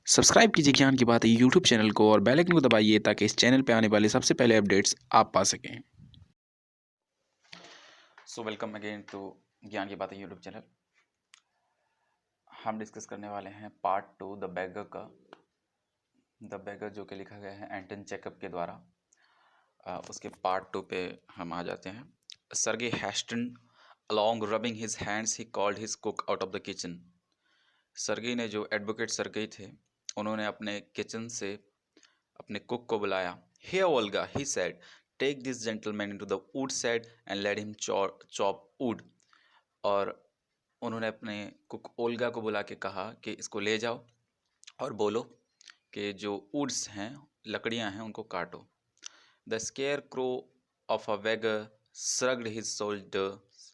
Subscribe कीजिए ज्ञान की बात है यूट्यूब चैनल को और बेल आइकन को दबाइए ताकि इस चैनल पे आने वाले सबसे पहले अपडेट्स आप पा सकें। सो वेलकम अगेन टू ज्ञान की बातें यूट्यूब चैनल। हम डिस्कस करने वाले हैं पार्ट 2 द बैगर का। द बैगर जो कि लिखा गया है एंटन चेकअप के द्वारा। उसके पार्ट 2 पे हम आ जाते हैं। सर्गे हैस्टन along rubbing his hands he called his cook out of the kitchen। सर्गे ने जो एडवोकेट सर्गे थे उन्होंने अपने किचन से अपने कुक को बुलाया। Here Olga, he said, take this gentleman into the wood shed and let him chop wood। और उन्होंने अपने कुक ओल्गा को बुला के कहा कि इसको ले जाओ और बोलो कि जो वुड्स हैं, लकड़ियां हैं, उनको काटो। The scarecrow of a beggar shrugged his shoulders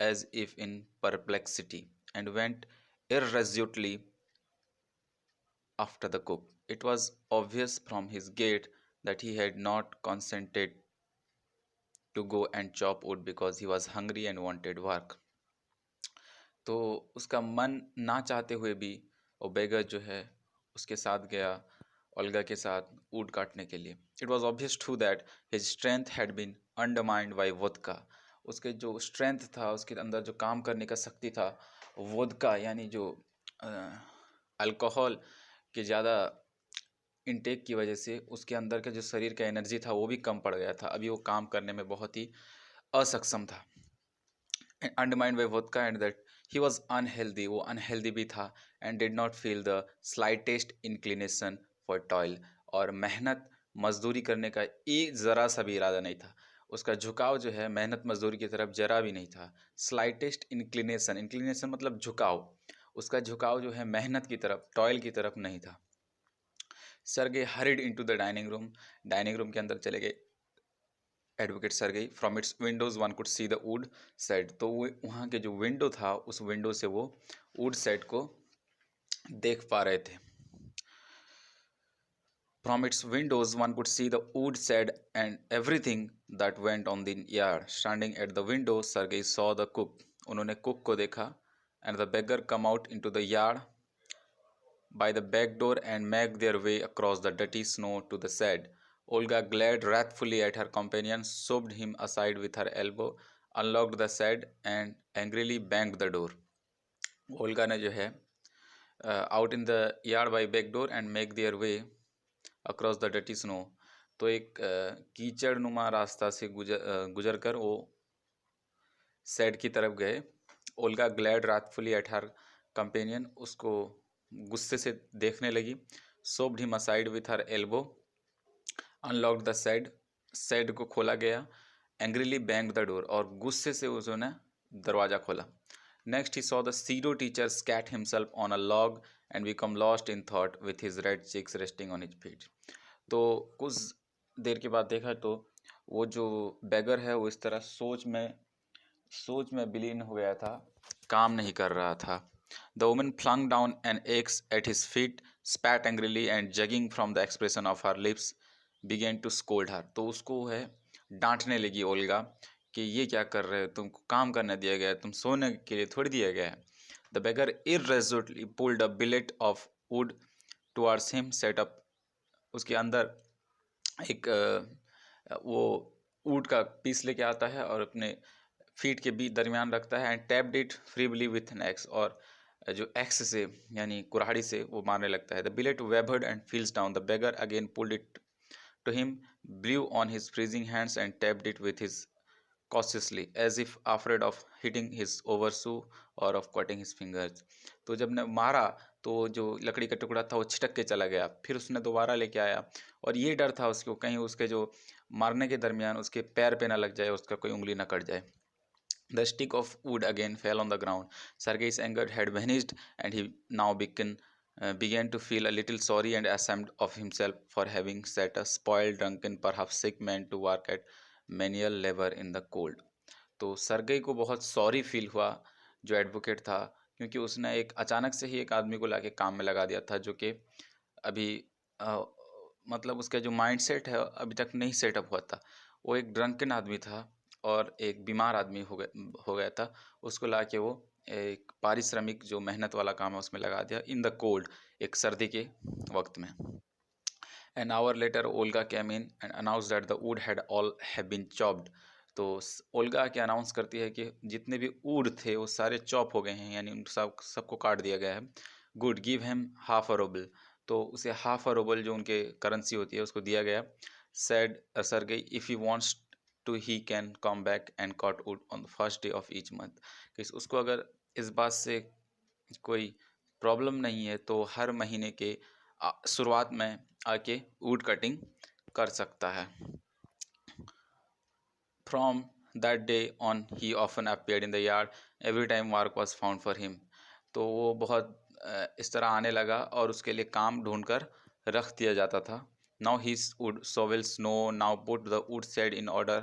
as if in perplexity and went irresolutely after the cook. It was obvious from his gait that he had not consented to go and chop wood because he was hungry and wanted work। तो उसका मन ना चाहते हुए भी वो बेगर जो है उसके साथ गया, ओल्गा के साथ वुड काटने के लिए। It was obvious to that his strength had been undermined by vodka. उसके जो स्ट्रेंथ था, उसके अंदर जो काम करने का शक्ति था, वोदका यानी जो अल्कोहल के ज़्यादा इनटेक की वजह से उसके अंदर का जो शरीर का एनर्जी था वो भी कम पड़ गया था। अभी वो काम करने में बहुत ही असक्षम था। Undermined by vodka and that he was unhealthy, वो अनहेल्दी भी था। And did not feel the slightest inclination for toil, और मेहनत मजदूरी करने का एक ज़रा सा भी इरादा नहीं था। उसका झुकाव जो है मेहनत मजदूरी की तरफ जरा भी नहीं था। स्लाइटेस्ट इंक्लिनेशन, इंक्लिनेशन मतलब झुकाव, उसका झुकाव जो है मेहनत की तरफ, टॉयल की तरफ नहीं था। Sergei hurried into the dining room, dining room के अंदर चले गए advocate Sergei. From its windows one could see the wood set, तो वो वहाँ के जो विंडो था उस विंडो से वो वुड सेट को देख पा रहे थे। From its windows one could see the wood set and everything that went on the yard. Standing at the window Sergei saw the cook, उन्होंने कुक को देखा। And the beggar come out into the yard by the back door and make their way across the dirty snow to the shed. Olga glared wrathfully at her companion, shoved him aside with her elbow, unlocked the shed and angrily banged the door. Olga ने जो है out in the yard by back door and make their way across the dirty snow, तो एक कीचड़ नुमा रास्ता से गुजर कर वो सेड की तरफ गए। Olga glared wrathfully at her companion, उसको गुस्से से देखने लगी। Shoved him aside with her elbow, unlocked the shed, shed को खोला गया। एंग्रीली बैंग द डोर, और गुस्से से उसने दरवाज़ा खोला। नेक्स्ट ही सॉ द सीरो teacher seat himself on a log and become lost in thought with his red cheeks resting on his feet. तो कुछ देर के बाद देखा तो वो जो बेगर है वो इस तरह सोच में विलीन हो गया था, काम नहीं कर रहा था। The woman flung down an axe at his feet, spat angrily and judging from the expression of her lips, began to scold her। तो उसको है डांटने लगी ओल्गा कि ये क्या कर रहे हो, तुमको काम करने दिया गया है, तुम सोने के लिए थोड़ी दिया गया है। The beggar irresolutely pulled a billet of wood towards him, set up, उसके अंदर एक वो वुड का पीस लेके आता है और अपने फीट के बीच दरमियान रखता है। And tapped it feebly with an axe, और जो एक्स से यानी कुल्हाड़ी से वो मारने लगता है। The billet wobbled and fell down. The beggar again pulled it to him, blew on his freezing hands and tapped it with his cautiously as if afraid of hitting his overshoe or of cutting his fingers। तो जब ने मारा तो जो लकड़ी का टुकड़ा था वो छिटक के चला गया। फिर उसने दोबारा लेके आया और ये डर था उसको कहीं उसके जो मारने के दरमियान उसके पैर पे ना लग जाए, उसका कोई उंगली ना कट जाए। The stick of wood again fell on the ground. Sergei's anger had vanished, and he now began to feel a little sorry and ashamed of himself for having set a spoiled, drunken, perhaps sick man to work at manual labor in the cold। तो Sergei को बहुत sorry feel हुआ, जो advocate था, क्योंकि उसने एक अचानक से ही एक आदमी को लाके काम में लगा दिया था जो कि अभी मतलब उसका जो माइंड सेट है अभी तक नहीं सेटअप हुआ था। वो एक ड्रंकन आदमी था और एक बीमार आदमी हो गया था, उसको लाके वो एक पारिश्रमिक जो मेहनत वाला काम है उसमें लगा दिया, इन द कोल्ड, एक सर्दी के वक्त में। An hour later, Olga came in and announced that the wood had all have been chopped. तो ओल्गा क्या अनाउंस करती है कि जितने भी वुड थे वो सारे चॉप हो गए हैं, यानी उन सबको काट दिया गया है। Good, give him half a rouble, तो उसे हाफ अ रूबल जो उनके करेंसी होती है उसको दिया गया। Said Sergei, if he wants to he can come back and cut wood on the first day of each month. उसको अगर इस बात से कोई प्रॉब्लम नहीं है तो हर महीने के शुरुआत में आके वुड कटिंग कर सकता है। From that day on, he often appeared in the yard every time work was found for him. तो वो बहुत इस तरह आने लगा और उसके लिए काम ढूंढकर रख दिया जाता था। Now he would shovel snow, now put the wood shed in order,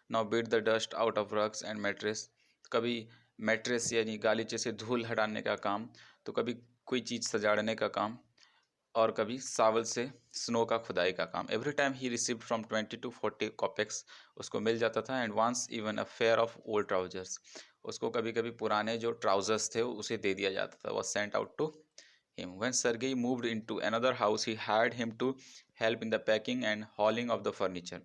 now beat the dust out of rugs and mattress. कभी मैट्रेस यानी गालीचे से धूल हटाने का काम, तो कभी कोई चीज़ सजाड़ने का काम, और कभी सावल से स्नो का खुदाई का काम। Every time he received from 20 to 40 kopecks, उसको मिल जाता था। And once even a fair of old trousers, उसको कभी कभी पुराने जो ट्राउजर्स थे उसे दे दिया जाता था, was sent out to him. When Sergei moved into another house he hired him to help in the packing and hauling of the furniture.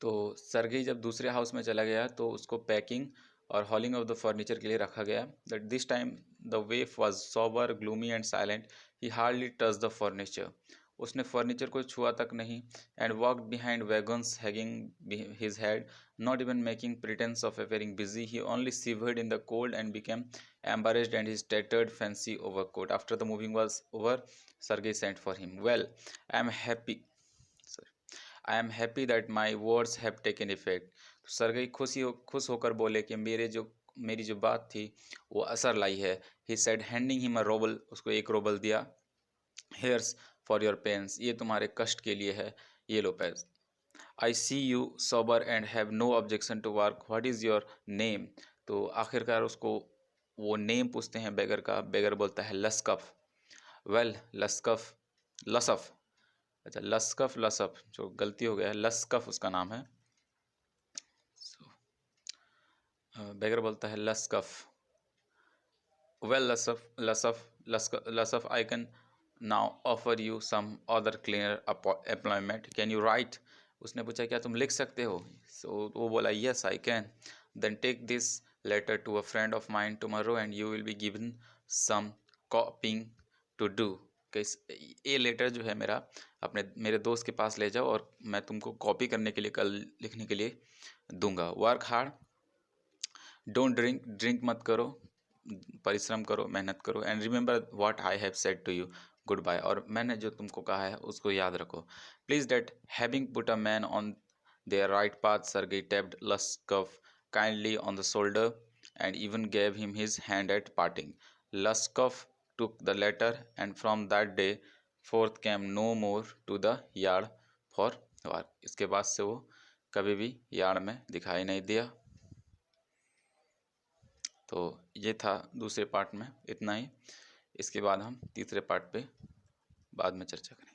तो सरगेई जब दूसरे हाउस में चला गया तो उसको पैकिंग और हॉलिंग ऑफ द फर्नीचर के लिए रखा गया। That this time the वेफ was sober, gloomy and silent, he hardly touch the furniture, उसने फर्नीचर को छुआ तक नहीं। And walked behind wagons hanging his head, not even making pretence of appearing busy, he only शिवर्ड in the cold and became embarrassed and his tattered fancy overcoat. After the moving was over, Sergei sent for him. Well, I am happy. I am happy that my words have taken effect. तो Sergei खुश होकर बोले कि मेरी जो बात थी वो असर लाई है। He said handing him a रोबल, उसको एक रोबल दिया। हेयर्स फॉर योर पेन्स, ये तुम्हारे कष्ट के लिए है, ये लो पैस। I see you sober and have no objection to work, what is your name. तो आखिरकार उसको वो नेम पूछते हैं बेगर का। बेगर बोलता है लस्कफ। वेल लस्कफ, लसफ, अच्छा लस्कफ लसफ, जो गलती हो गया है, लस्कफ उसका नाम है। बेगर बोलता है Lushkov. Well Lushkov Lushkov Lushkov, I can now offer you some other cleaner employment, can you write. उसने पूछा क्या तुम लिख सकते हो। सो वो बोला yes I can. Then take this letter to a friend of mind tomorrow and you will be given some copying to do. ये लेटर जो है मेरे दोस्त के पास ले जाओ और मैं तुमको कॉपी करने के लिए, कल लिखने के लिए दूंगा। वर्क हार्ड, डोंट ड्रिंक मत करो, परिश्रम करो, मेहनत करो। And remember what I have said to you, good bye, और मैंने जो तुमको कहा है उसको याद रखो। Please that having put a man on their right path, Sergei tapped Luskov kindly on the shoulder and even gave him his hand at parting. Luskov took the letter and from that day forth came no more to the yard for work. इसके बाद से वो कभी भी yard में दिखाई नहीं दिया। तो ये था दूसरे पार्ट में इतना ही। इसके बाद हम तीसरे पार्ट पे बाद में चर्चा करेंगे।